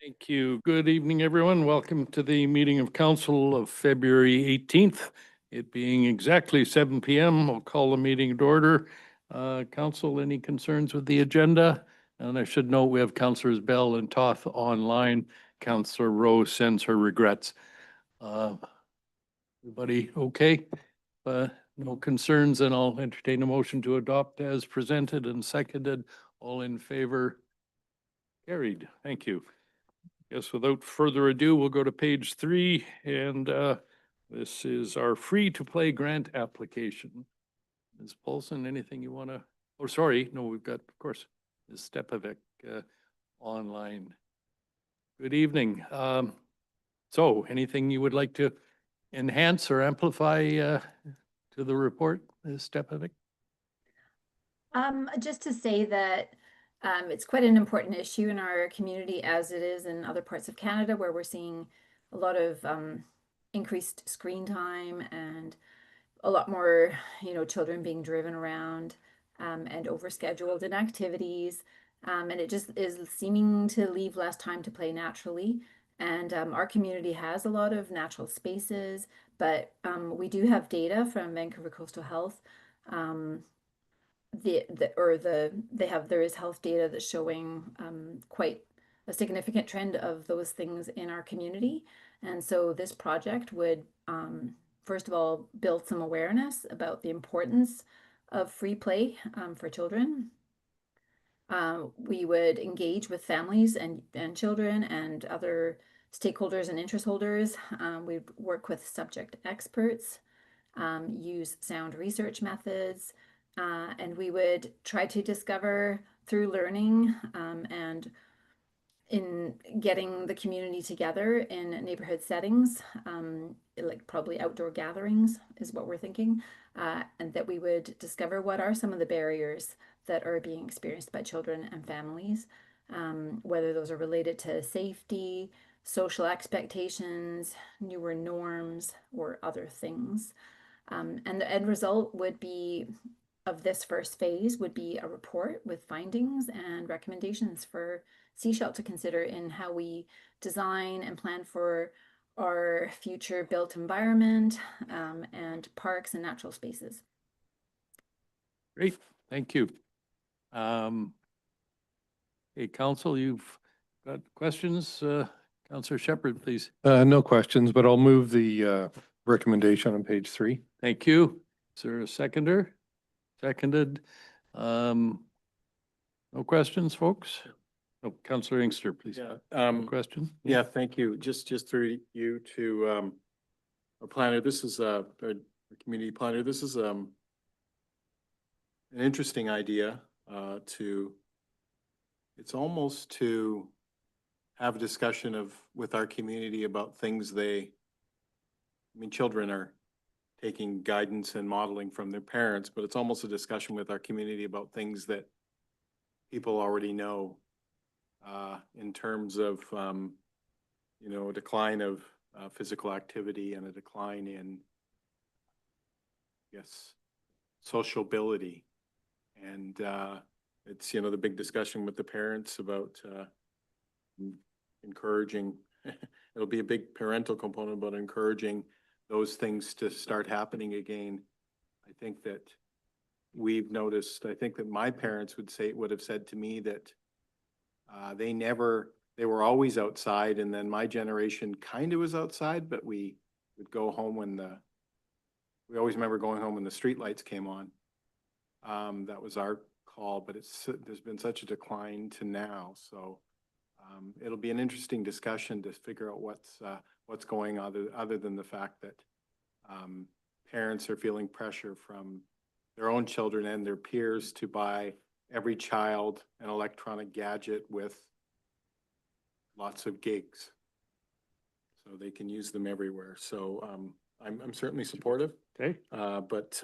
Thank you. Good evening, everyone. Welcome to the meeting of council of February 18th. It being exactly 7 PM, I'll call the meeting to order. Council, any concerns with the agenda? And I should note we have Councilors Bell and Toth online. Councilor Rowe sends her regrets. Everybody okay? No concerns, and I'll entertain a motion to adopt as presented and seconded. All in favor? Carried. Thank you. Guess without further ado, we'll go to page 3, and this is our free-to-play grant application. Ms. Paulson, anything you want to, oh, sorry, no, we've got, of course, Ms. Stepovic online. Good evening. So anything you would like to enhance or amplify to the report, Ms. Stepovic? Just to say that it's quite an important issue in our community, as it is in other parts of Canada, where we're seeing a lot of increased screen time and a lot more, children being driven around and overscheduled in activities. And it just is seeming to leave less time to play naturally. And our community has a lot of natural spaces, but we do have data from Vancouver Coastal Health. There is health data that's showing quite a significant trend of those things in our community. And so this project would first of all build some awareness about the importance of free play for children. We would engage with families and children and other stakeholders and interest holders. We'd work with subject experts, use sound research methods, and we would try to discover through learning and in getting the community together in neighborhood settings, like probably outdoor gatherings is what we're thinking, and that we would discover what are some of the barriers that are being experienced by children and families, whether those are related to safety, social expectations, newer norms, or other things. And the end result would be of this first phase would be a report with findings and recommendations for Sechelt to consider in how we design and plan for our future built environment and parks and natural spaces. Great, thank you. Hey, Council, you've got questions? Councillor Shepherd, please. No questions, but I'll move the recommendation on page 3. Thank you. Is there a seconder? Seconded. No questions, folks? Oh, Councillor Inkster, please. Yeah. Question? Yeah, thank you. Just through you to a planner. This is a community planner. This is an interesting idea it's almost to have a discussion with our community about things children are taking guidance and modeling from their parents, but it's almost a discussion with our community about things that people already know in terms of, a decline of physical activity and a decline in, sociability. And it's, the big discussion with the parents about encouraging, it'll be a big parental component about encouraging those things to start happening again. I think that we've noticed, I think that my parents would have said to me that they were always outside, and then my generation kind of was outside, but we would go home we always remember going home when the street lights came on. That was our call, but there's been such a decline to now. So it'll be an interesting discussion to figure out what's going on other than the fact that parents are feeling pressure from their own children and their peers to buy every child an electronic gadget with lots of gigs so they can use them everywhere. So I'm certainly supportive. Okay. But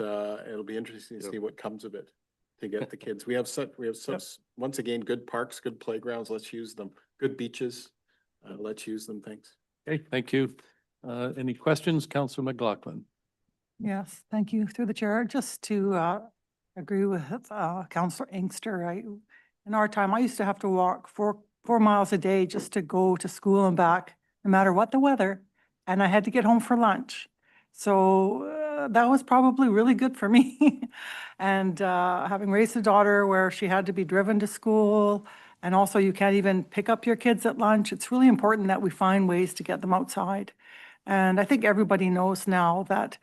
it'll be interesting to see what comes of it to get the kids. We have such once again, good parks, good playgrounds. Let's use them. Good beaches. Let's use them. Thanks. Okay, thank you. Any questions? Councillor McLaughlin. Yes, thank you. Through the chair, just to agree with Councillor Inkster. In our time, I used to have to walk 4 4 miles a day just to go to school and back, no matter what the weather. And I had to get home for lunch. So that was probably really good for me. And having raised a daughter where she had to be driven to school, and also you can't even pick up your kids at lunch, it's really important that we find ways to get them outside. And I think everybody knows now that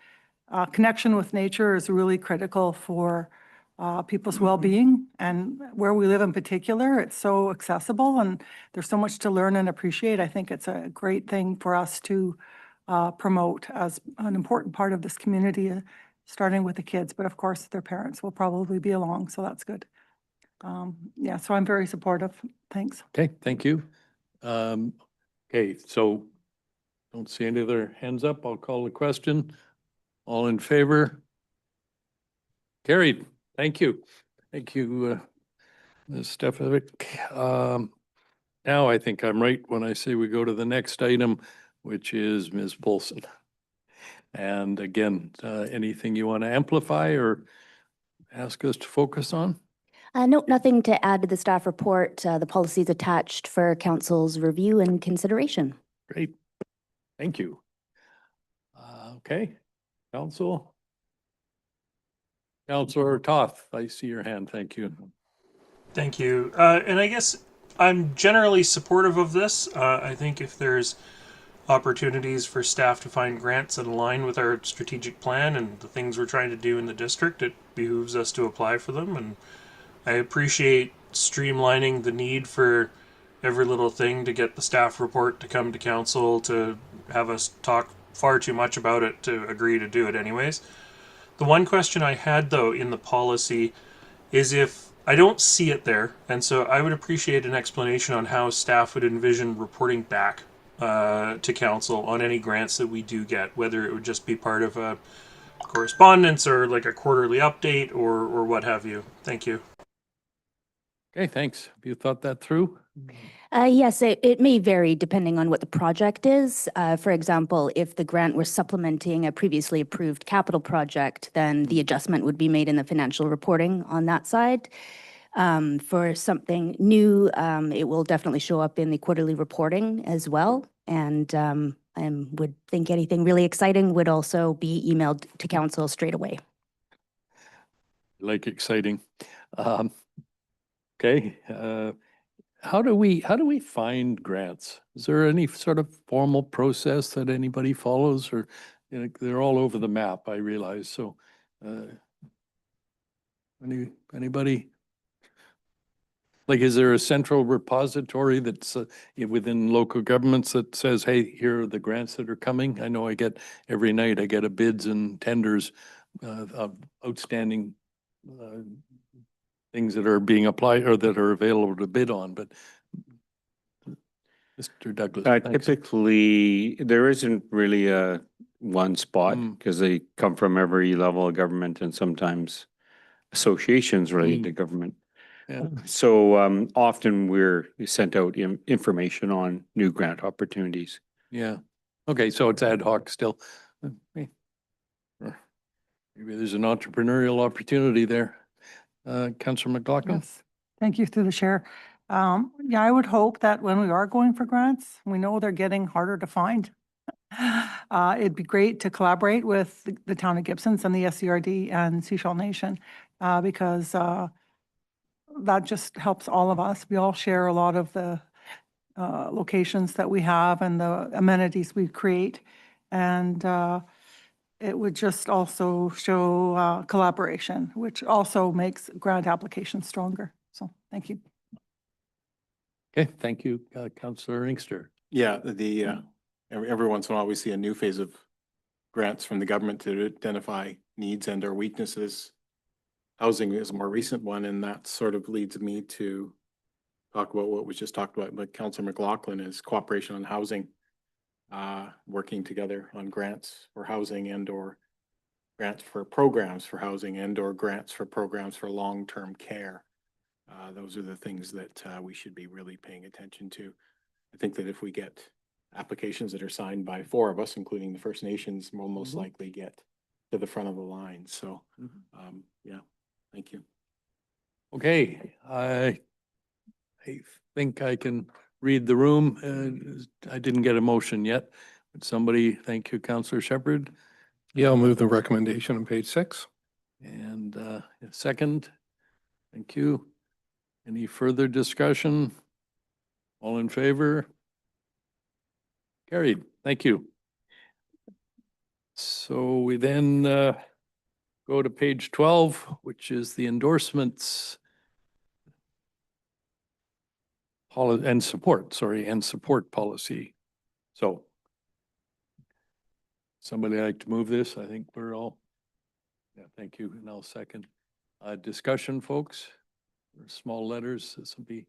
connection with nature is really critical for people's well-being, and where we live in particular, it's so accessible and there's so much to learn and appreciate. I think it's a great thing for us to promote as an important part of this community, starting with the kids, but of course their parents will probably be along, so that's good. Yeah, so I'm very supportive. Thanks. Okay, thank you. Okay, so don't see any other hands up. I'll call the question. All in favor? Carried. Thank you. Thank you, Ms. Stefovic. Now I think I'm right when I say we go to the next item, which is Ms. Polson. And again, anything you want to amplify or ask us to focus on? No, nothing to add to the staff report. The policy is attached for council's review and consideration. Great. Thank you. Okay, council. Councilor Toth, I see your hand. Thank you. Thank you. And I guess I'm generally supportive of this. I think if there's opportunities for staff to find grants that align with our strategic plan and the things we're trying to do in the district, it behooves us to apply for them. And I appreciate streamlining the need for every little thing to get the staff report to come to council to have us talk far too much about it to agree to do it anyways. The one question I had, though, in the policy is if I don't see it there, and so I would appreciate an explanation on how staff would envision reporting back to council on any grants that we do get, whether it would just be part of a correspondence or like a quarterly update or what have you. Thank you. Okay, thanks. Have you thought that through? Yes, it may vary depending on what the project is. For example, if the grant were supplementing a previously approved capital project, then the adjustment would be made in the financial reporting on that side. For something new, it will definitely show up in the quarterly reporting as well. And I would think anything really exciting would also be emailed to council straight away. Like exciting. Okay, how do we find grants? Is there any sort of formal process that anybody follows, or they're all over the map, I realize, so anybody? Like, is there a central repository that's within local governments that says, hey, here are the grants that are coming? I know I get every night, I get a bids and tenders of outstanding things that are being applied or that are available to bid on, but Mr. Douglas. Thanks. Typically, there isn't really a one spot because they come from every level of government and sometimes associations related to government. Yeah. So often we're sent out information on new grant opportunities. Yeah. Okay, so it's ad hoc still. Maybe there's an entrepreneurial opportunity there. Councillor McLaughlin? Yes, thank you through the chair. Yeah, I would hope that when we are going for grants, we know they're getting harder to find. It'd be great to collaborate with the town of Gibsons and the SCRD and Seashell Nation because that just helps all of us. We all share a lot of the locations that we have and the amenities we create. And it would just also show collaboration, which also makes grant applications stronger. So thank you. Okay, thank you, Councillor Inkster. Yeah, every once in a while we see a new phase of grants from the government to identify needs and or weaknesses. Housing is a more recent one, and that sort of leads me to talk about what was just talked about by Councillor McLaughlin is cooperation on housing. Working together on grants for housing and or grants for programs for housing and or grants for programs for long-term care. Those are the things that we should be really paying attention to. I think that if we get applications that are signed by 4 of us, including the First Nations, we'll most likely get to the front of the line. So, yeah, thank you. Okay, I think I can read the room. I didn't get a motion yet. Would somebody, thank you, Counselor Shepherd, Yeah, I'll move the recommendation on page 6. and a second. Thank you. Any further discussion? All in favor? Carried. Thank you. So we then go to page 12, which is the endorsements and support policy. So somebody like to move this? I think we're all, yeah, thank you, and I'll second. Discussion, folks, or small letters, this will be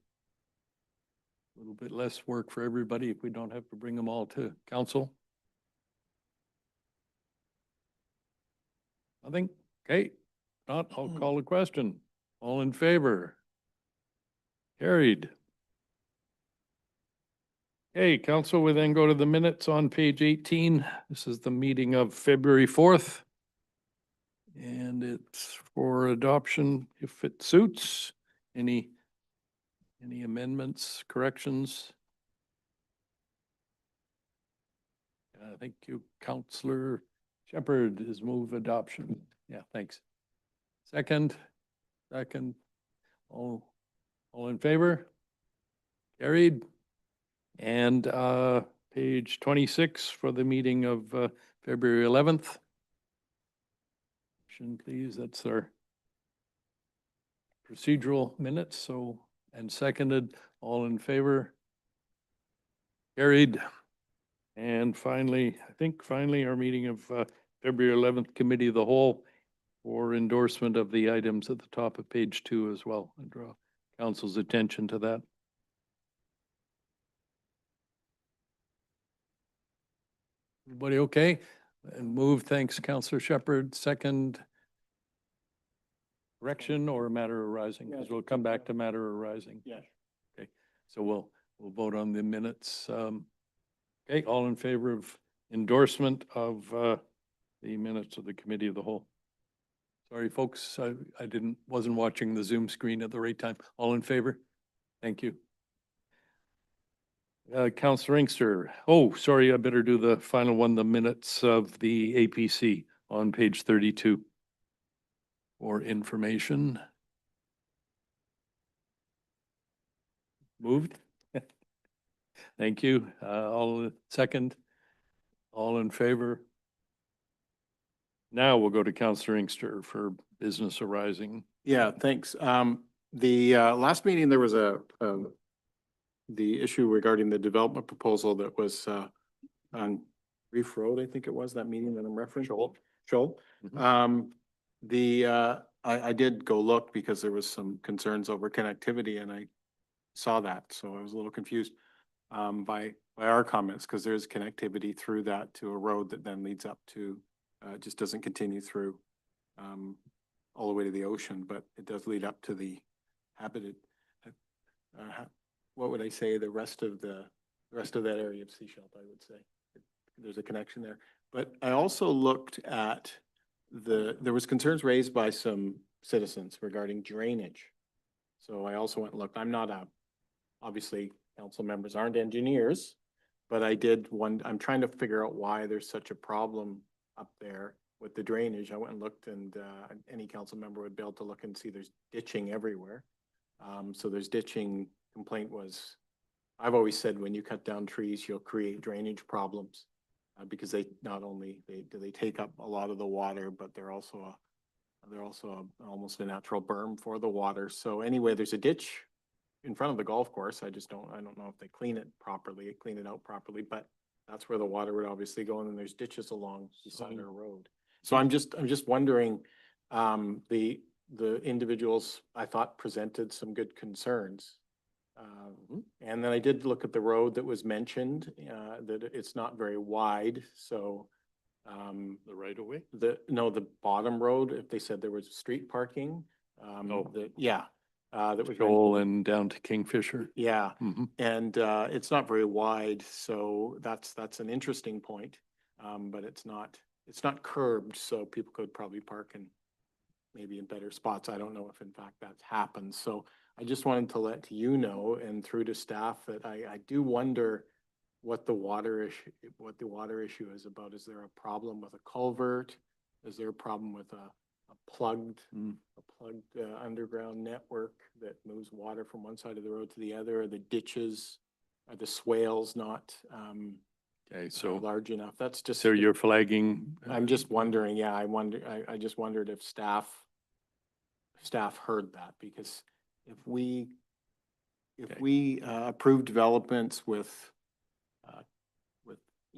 a little bit less work for everybody if we don't have to bring them all to council. Nothing? Okay, not, I'll call a question. All in favor? Carried. Okay, council, we then go to the minutes on page 18. This is the meeting of February 4th. And it's for adoption if it suits. Any amendments, corrections? Thank you, Counselor Shepherd is move adoption. Yeah, thanks. Second, all in favor? Carried. And page 26 for the meeting of February 11th. Please, that's our procedural minutes, so, and seconded, all in favor? Carried. And finally, I think finally, our meeting of February 11th, Committee of the Whole for endorsement of the items at the top of page 2 as well. I draw council's attention to that. Everybody okay? And move, thanks, Counselor Shepherd. Second, correction or matter arising? Because we'll come back to matter arising. Yeah. Okay, so we'll vote on the minutes. Okay, all in favor of endorsement of the minutes of the Committee of the Whole? Sorry, folks, I wasn't watching the Zoom screen at the right time. All in favor? Thank you. Counselor Inkster. Oh, sorry, I better do the final one, the minutes of the APC on page 32 for information. Moved. Thank you. All second. All in favor? Now we'll go to Counselor Inkster for business arising. Yeah, thanks. The last meeting, there was the issue regarding the development proposal that was on Reef Road, I think it was, that meeting that I'm referencing. Shoal. Mhm. I did go look because there was some concerns over connectivity and I saw that, so I was a little confused by our comments, because there's connectivity through that to a road that then leads up to, just doesn't continue through all the way to the ocean, but it does lead up to the habited, what would I say, the rest of that area of Sea Shelf, I would say. There's a connection there. But I also looked at there was concerns raised by some citizens regarding drainage. So I also went and looked. I'm not obviously council members aren't engineers, but I'm trying to figure out why there's such a problem up there with the drainage. I went and looked, and any council member would be able to look and see there's ditching everywhere. So there's ditching. Complaint was, I've always said when you cut down trees, you'll create drainage problems because they not only they take up a lot of the water, but they're also almost a natural berm for the water. So anyway, there's a ditch in front of the golf course. I don't know if they clean it out properly, but that's where the water would obviously go. And then there's ditches along beside our road. So I'm just wondering, the individuals I thought presented some good concerns. And then I did look at the road that was mentioned, that it's not very wide, so. The right of way? The bottom road, if they said there was street parking, that was. Joel and down to Kingfisher. Yeah, Mhm. and it's not very wide, so that's an interesting point. But it's not curbed, so people could probably park in maybe in better spots. I don't know if in fact that's happened. So I just wanted to let you know and through to staff that I do wonder what the water issue is about. Is there a problem with a culvert? Is there a problem with a plugged underground network that moves water from one side of the road to the other? Are the ditches, are the swales not Okay, so, large enough? That's just. so you're flagging. I'm just wondering, yeah, I just wondered if staff heard that, because if we approve developments with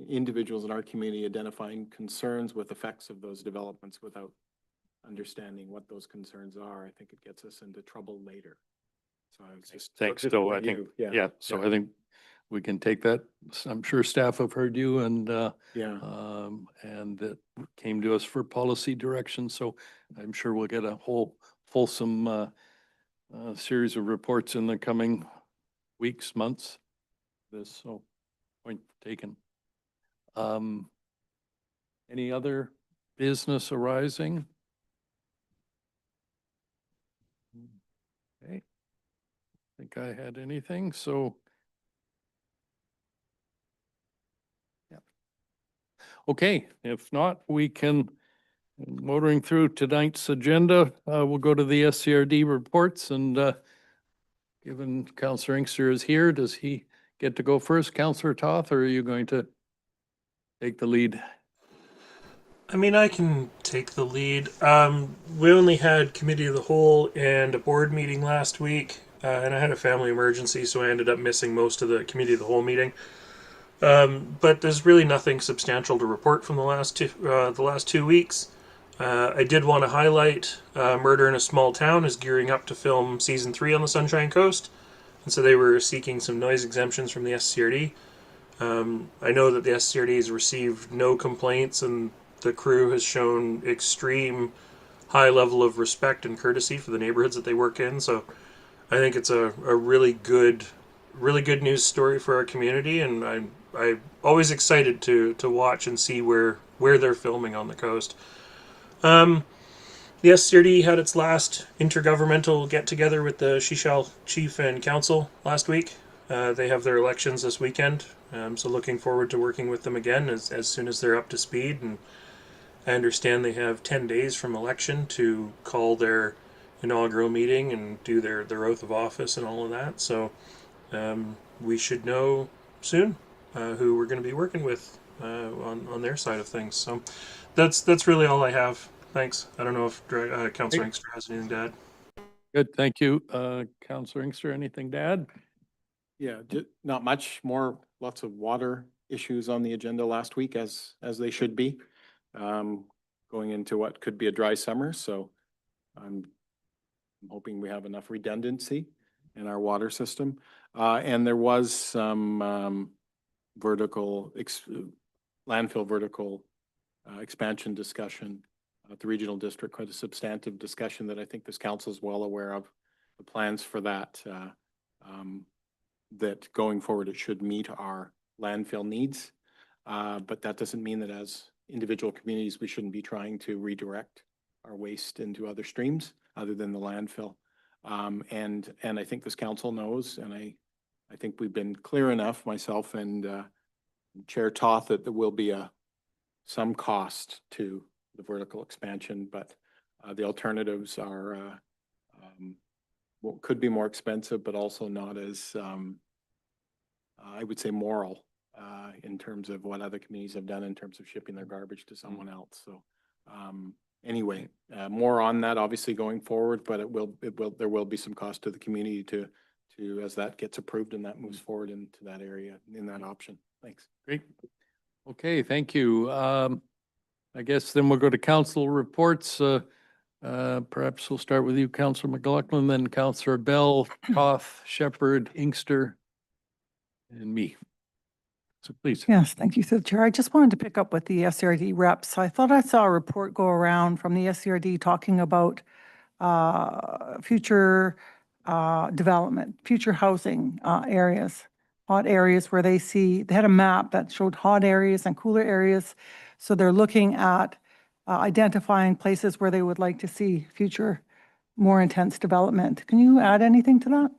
individuals in our community identifying concerns with effects of those developments without understanding what those concerns are, I think it gets us into trouble later. So I was just. Thanks, just Stowe. for I think, you. yeah, so I think we can take that. I'm sure staff have heard you and that came to us for policy direction. So I'm sure we'll get a whole fulsome series of reports in the coming weeks, months. This, so point taken. Any other business arising? Okay. I think I had anything, so. Yeah. Okay, if not, we can, motoring through tonight's agenda, we'll go to the SCRD reports and given Councillor Inkster is here, does he get to go first, Councillor Toth, or are you going to take the lead? I mean, I can take the lead. We only had committee of the whole and a board meeting last week, and I had a family emergency, so I ended up missing most of the committee of the whole meeting. But there's really nothing substantial to report from the last 2 weeks. I did want to highlight Murder in a Small Town is gearing up to film season 3 on the Sunshine Coast, and so they were seeking some noise exemptions from the SCRD. I know that the SCRD has received no complaints, and the crew has shown extreme high level of respect and courtesy for the neighborhoods that they work in. So I think it's a really good news story for our community, and I'm always excited to watch and see where they're filming on the coast. The SCRD had its last intergovernmental get-together with the Sechelt Chief and Council last week. They have their elections this weekend, so looking forward to working with them again as soon as they're up to speed. And I understand they have 10 days from election to call their inaugural meeting and do their oath of office and all of that. So we should know soon who we're going to be working with on their side of things. So that's really all I have. Thanks. I don't know if Councillor Inkster has anything to add. Good, thank you. Councillor Inkster, anything to add? Yeah, not much more, lots of water issues on the agenda last week as they should be. Going into what could be a dry summer, so I'm hoping we have enough redundancy in our water system. And there was some landfill vertical expansion discussion at the regional district, quite a substantive discussion that I think this council is well aware of, the plans for that, that going forward it should meet our landfill needs. But that doesn't mean that as individual communities, we shouldn't be trying to redirect our waste into other streams other than the landfill. And I think this council knows, and I think we've been clear enough, myself and Chair Toth, that there will be some cost to the vertical expansion, but the alternatives are could be more expensive, but also not as I would say moral in terms of what other communities have done in terms of shipping their garbage to someone else. So anyway, more on that obviously going forward, but there will be some cost to the community to as that gets approved and that moves forward into that area in that option. Thanks. Great. Okay, thank you. I guess then we'll go to council reports. Perhaps we'll start with you, Councillor McLaughlin, then Councillor Bell, Toth, Shepherd, Inkster, and me. So please. Yes, thank you, through the chair. I just wanted to pick up with the SCRD reps. I thought I saw a report go around from the SCRD talking about future development, future housing areas, hot areas where they had a map that showed hot areas and cooler areas. So they're looking at identifying places where they would like to see future more intense development. Can you add anything to that?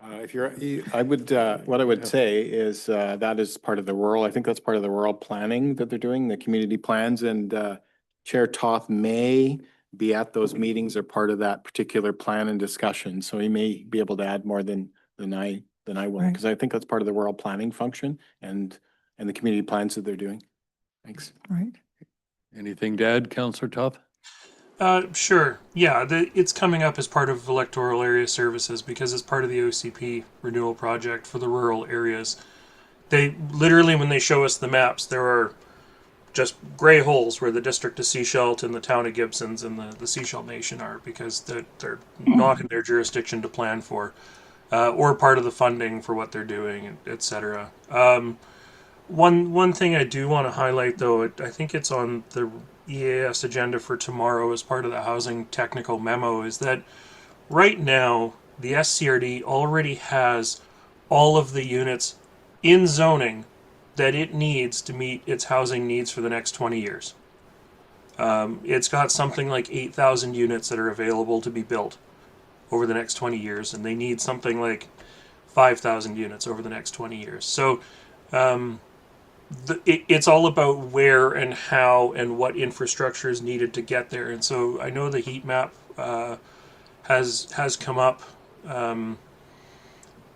I would, what I would say is, that is part of the rural, I think that's part of the rural planning that they're doing, the community plans, and, Chair Toth may be at those meetings or part of that particular plan and discussion, so he may be able to add more than I will, Right. because I think that's part of the rural planning function and the community plans that they're doing. Thanks. Right. Anything to add, Councillor Toth? Sure. Yeah, it's coming up as part of electoral area services because it's part of the OCP renewal project for the rural areas. They literally, when they show us the maps, there are just gray holes where the district of Seashelt and the town of Gibsons and the Seashell Nation are because they're not in their jurisdiction to plan for, or part of the funding for what they're doing, etc. One thing I do want to highlight, though, I think it's on the EAS agenda for tomorrow as part of the housing technical memo, is that right now the SCRD already has all of the units in zoning that it needs to meet its housing needs for the next 20 years. It's got something like 8,000 units that are available to be built over the next 20 years, and they need something like 5,000 units over the next 20 years. So it's all about where and how and what infrastructure is needed to get there. And so I know the heat map has come up.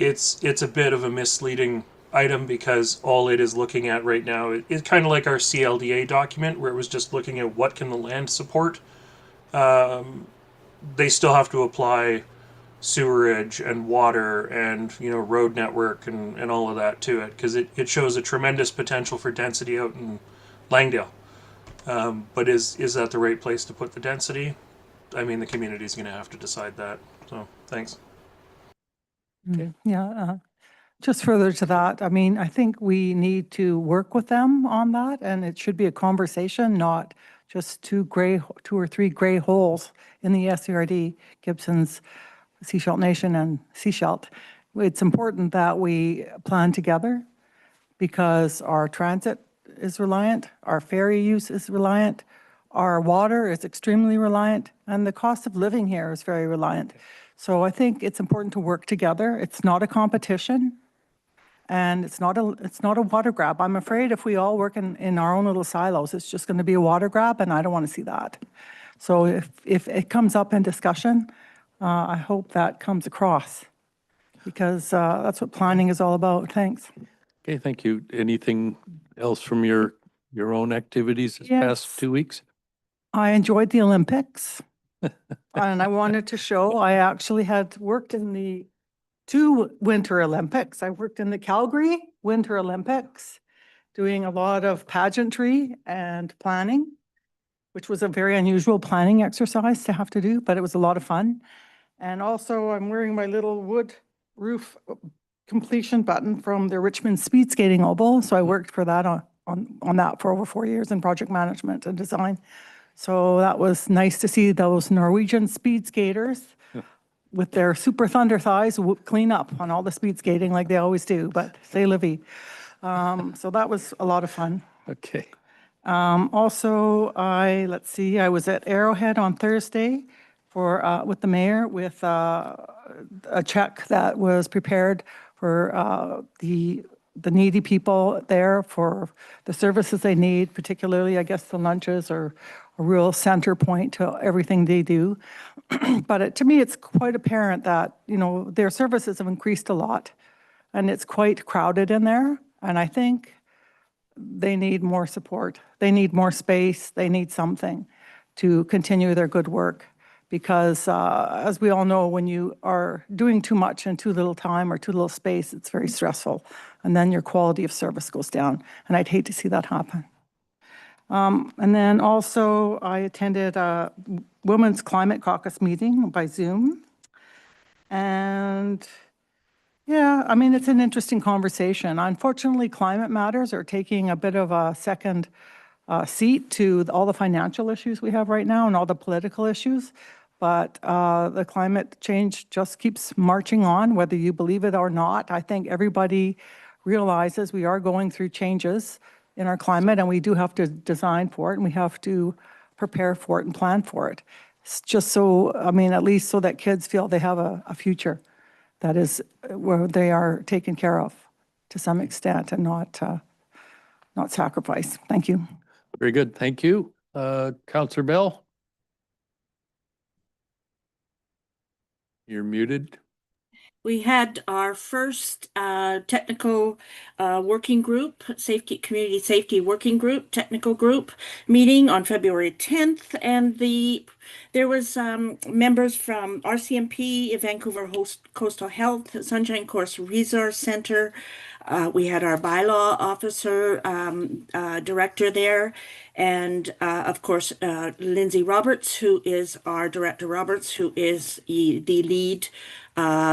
It's a bit of a misleading item because all it is looking at right now is kind of like our CLDA document where it was just looking at what can the land support. They still have to apply sewerage and water and road network and all of that to it because it shows a tremendous potential for density out in Langdale. But is that the right place to put the density? I mean, the community's going to have to decide that. So thanks. Okay. Yeah. Just further to that, I mean, I think we need to work with them on that, and it should be a conversation, not just two or three gray holes in the SCRD, Gibson's, Seashelt Nation and Seashelt. It's important that we plan together because our transit is reliant, our ferry use is reliant, our water is extremely reliant, and the cost of living here is very reliant. So I think it's important to work together. It's not a competition. And it's not a water grab. I'm afraid if we all work in our own little silos, it's just going to be a water grab, and I don't want to see that. So if it comes up in discussion, I hope that comes across because that's what planning is all about. Thanks. Okay, thank you. Anything else from your own activities this past Yes. 2 weeks? I enjoyed the Olympics and I wanted to show I actually had worked in the 2 Winter Olympics. I worked in the Calgary Winter Olympics doing a lot of pageantry and planning, which was a very unusual planning exercise to have to do, but it was a lot of fun. And also I'm wearing my little wood roof completion button from the Richmond Speed Skating Oval. So I worked for that on that for over 4 years in project management and design. So that was nice to see those Norwegian speed skaters with their super thunder thighs clean up on all the speed skating like they always do, but c'est la vie. So that was a lot of fun. Okay. Also, I was at Arrowhead on Thursday with the mayor with a check that was prepared for the needy people there for the services they need, particularly, I guess, the lunches are a real center point to everything they do. But to me, it's quite apparent that, their services have increased a lot and it's quite crowded in there. And I think they need more support. They need more space. They need something to continue their good work. Because as we all know, when you are doing too much in too little time or too little space, it's very stressful. And then your quality of service goes down. And I'd hate to see that happen. And then also I attended a Women's Climate Caucus meeting by Zoom. And yeah, I mean, it's an interesting conversation. Unfortunately, climate matters are taking a bit of a second seat to all the financial issues we have right now and all the political issues. But the climate change just keeps marching on, whether you believe it or not. I think everybody realizes we are going through changes in our climate and we do have to design for it and we have to prepare for it and plan for it. just so, I mean, at least so that kids feel they have a future that is where they are taken care of to some extent and not sacrificed. Thank you. Very good. Thank you. Counselor Bell? You're muted. We had our first technical working group, community safety working group, technical group meeting on February 10th, and there was members from RCMP, Vancouver Coastal Health, Sunshine Coast Resource Center. We had our bylaw officer director there, and of course Lindsay Roberts, who is our director Roberts, who is the lead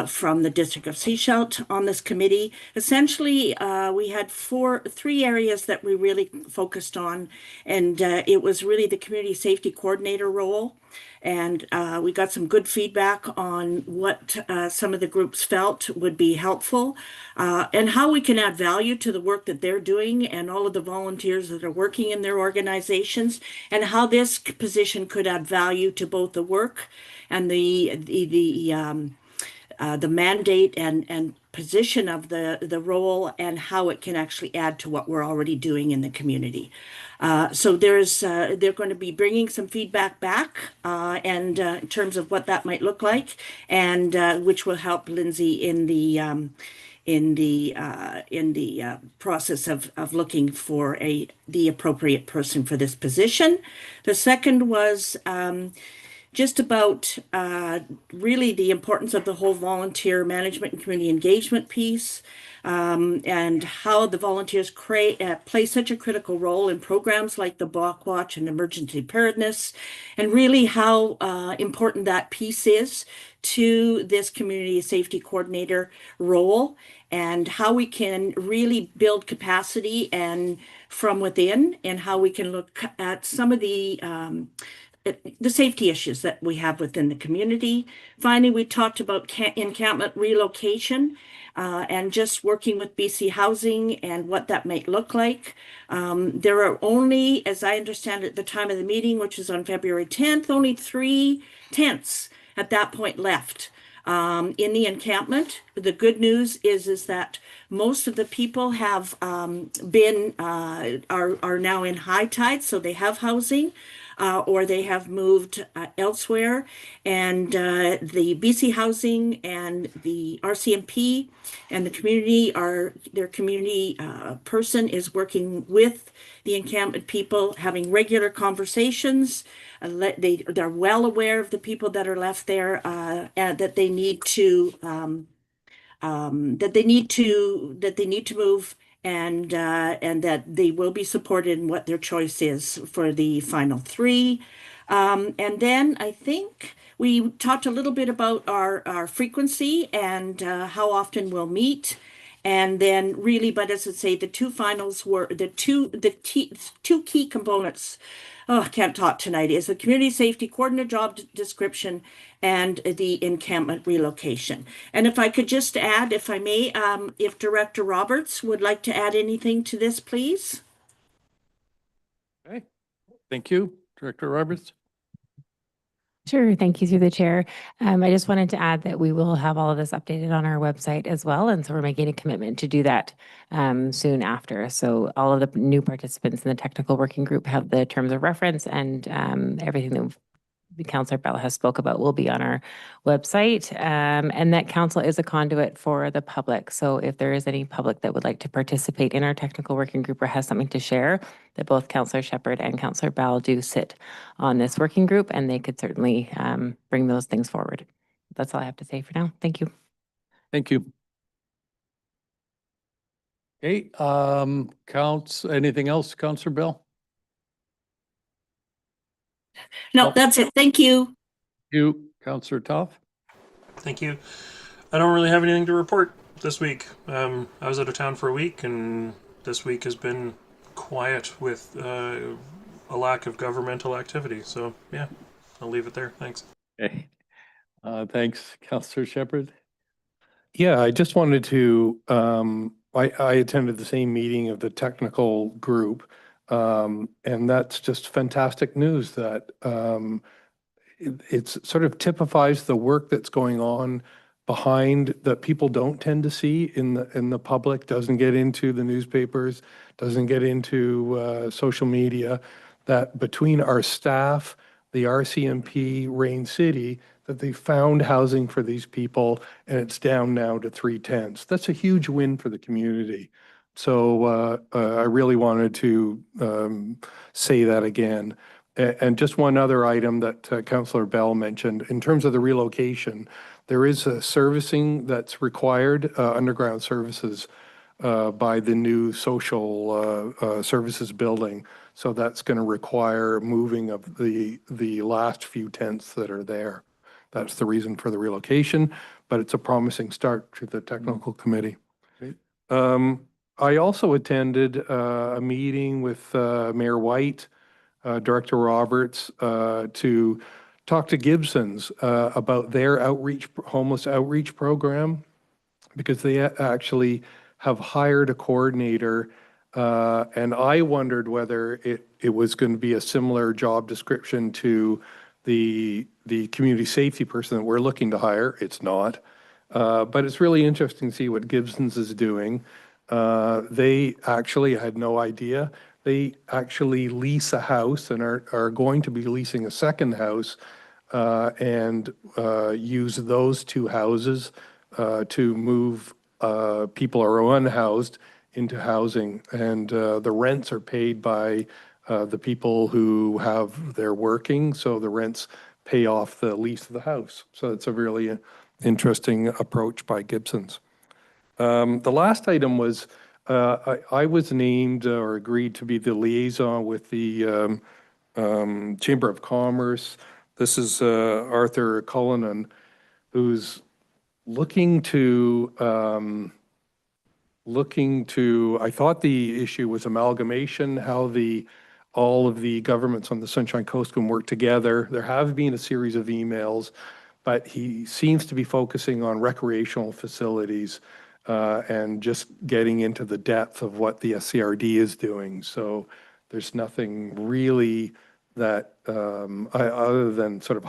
from the District of Sechelt on this committee. Essentially, we had three areas that we really focused on, and it was really the community safety coordinator role. And we got some good feedback on what some of the groups felt would be helpful and how we can add value to the work that they're doing and all of the volunteers that are working in their organizations, and how this position could add value to both the work and the mandate and position of the role, and how it can actually add to what we're already doing in the community. So they're going to be bringing some feedback back and in terms of what that might look like, and which will help Lindsay in the process of looking for the appropriate person for this position. The second was just about really the importance of the whole volunteer management and community engagement piece, and how the volunteers play such a critical role in programs like the Block Watch and emergency preparedness, and really how important that piece is to this community safety coordinator role, and how we can really build capacity and from within, and how we can look at some of the safety issues that we have within the community. Finally, we talked about encampment relocation and just working with BC Housing and what that might look like. There are only, as I understand it, at the time of the meeting, which is on February 10th, only 3 tents at that point left in the encampment. The good news is that most of the people have are now in high tide, so they have housing. Or they have moved elsewhere, and the BC Housing and the RCMP and the community their community person is working with the encampment people, having regular conversations. They're well aware of the people that are left there, and that they need to move, and that they will be supported in what their choice is for the final 3. And then I think we talked a little bit about our frequency and how often we'll meet. And then really, but as I say, the 2 finals were the two key components. Oh, I can't talk tonight. Is the community safety coordinator job description and the encampment relocation. And if I could just add, if I may, if Director Roberts would like to add anything to this, please. Okay. Thank you, Director Roberts. Sure. Thank you through the chair. I just wanted to add that we will have all of this updated on our website as well. And so we're making a commitment to do that soon after. So all of the new participants in the technical working group have the terms of reference, and everything that the Councillor Bell has spoke about will be on our website, and that council is a conduit for the public. So if there is any public that would like to participate in our technical working group or has something to share, that both Councillor Shepherd and Councillor Bell do sit on this working group, and they could certainly bring those things forward. That's all I have to say for now. Thank you. Thank you. Okay, anything else, Councillor Bell? No, that's it. Thank you. You, Councillor Toth? Thank you. I don't really have anything to report this week. I was out of town for a week, and this week has been quiet with a lack of governmental activity. So yeah, I'll leave it there. Thanks. Okay. Thanks, Councillor Shepherd. Yeah, I just wanted to, I attended the same meeting of the technical group. And that's just fantastic news that, it's sort of typifies the work that's going on behind that people don't tend to see in the public, doesn't get into the newspapers, doesn't get into social media, that between our staff, the RCMP, Rain City, that they found housing for these people, and it's down now to 3/10. That's a huge win for the community. So I really wanted to say that again. And just one other item that Councillor Bell mentioned, in terms of the relocation, there is a servicing that's required, underground services, by the new social services building. So that's going to require moving of the last few tents that are there. That's the reason for the relocation, but it's a promising start to the technical committee. Great. I also attended a meeting with Mayor White, Director Roberts, to talk to Gibson's about their homeless outreach program, because they actually have hired a coordinator, and I wondered whether it was going to be a similar job description to the community safety person that we're looking to hire. It's not. But it's really interesting to see what Gibson's is doing. They actually, I had no idea, they actually lease a house and are going to be leasing a second house, and use those two houses to move people who are unhoused into housing. And the rents are paid by the people who they're working, so the rents pay off the lease of the house. So it's a really interesting approach by Gibson's. The last item was I was named or agreed to be the liaison with the Chamber of Commerce. This is Arthur Cullinan, who's looking to, I thought the issue was amalgamation, how all of the governments on the Sunshine Coast can work together. There have been a series of emails, but he seems to be focusing on recreational facilities and just getting into the depth of what the SCRD is doing. So there's nothing really that, other than sort of,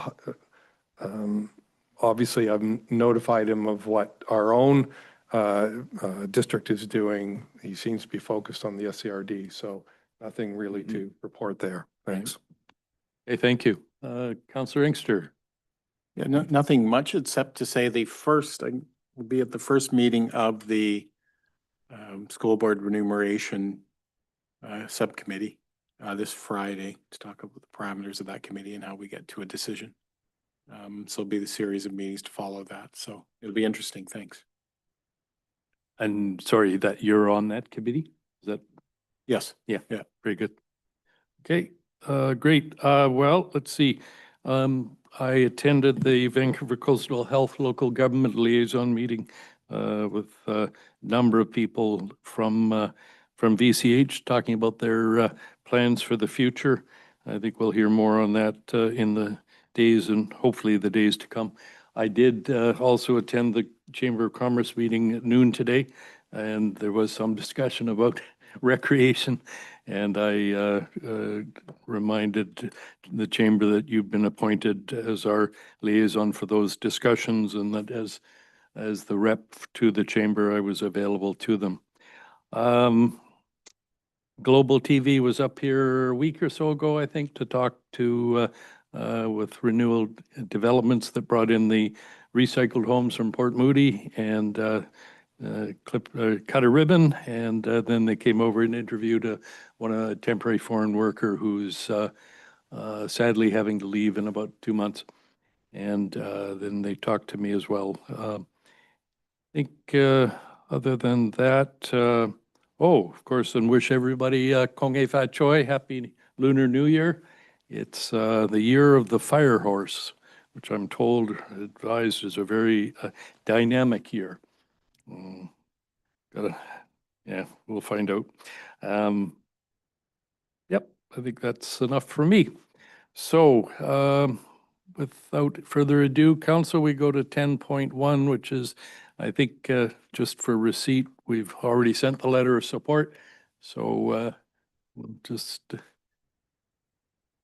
obviously I've notified him of what our own district is doing. He seems to be focused on the SCRD, so nothing really to report there. Thanks. Okay, thank you. Councillor Inkster. Yeah, nothing much except to say I will be at the first meeting of the school board remuneration subcommittee this Friday to talk about the parameters of that committee and how we get to a decision. So it'll be the series of meetings to follow that. So it'll be interesting. Thanks. And sorry that you're on that committee? Is that? Yes. Yeah. Yeah. Very good. Okay, great. Well, let's see. I attended the Vancouver Coastal Health Local Government Liaison meeting with a number of people from VCH talking about their plans for the future. I think we'll hear more on that in the days and hopefully the days to come. I did also attend the Chamber of Commerce meeting at noon today, and there was some discussion about recreation. And I reminded the Chamber that you've been appointed as our liaison for those discussions, and that as the rep to the Chamber, I was available to them. Global TV was up here a week or so ago, I think, to talk to with Renewal Developments that brought in the recycled homes from Port Moody and cut a ribbon, and then they came over and interviewed a temporary foreign worker who's sadly having to leave in about 2 months. And then they talked to me as well. I think other than that, of course, and wish everybody Kongay Fat Choi, Happy Lunar New Year. It's the year of the fire horse, which I'm told, advised, is a very dynamic year. Yeah, we'll find out. Yep, I think that's enough for me. So without further ado, Council, we go to 10.1, which is, I think, just for receipt. We've already sent the letter of support. So we'll just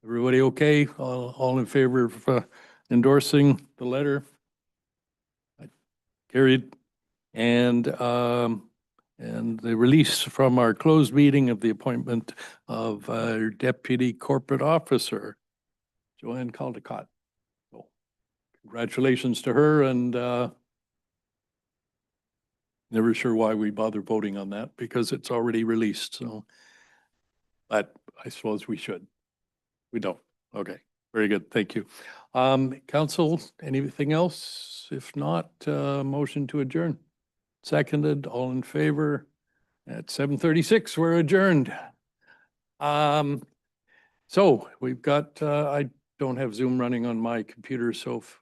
Everybody okay? All in favor of endorsing the letter? Carried. And the release from our closed meeting of the appointment of our Deputy Corporate Officer, Joanne Caldecott. So congratulations to her, and never sure why we bother voting on that because it's already released, so. But I suppose we should. We don't. Okay, very good. Thank you. Council, anything else? If not, motion to adjourn. Seconded, all in favor. At 7:36, we're adjourned. So we've got, I don't have Zoom running on my computer, so if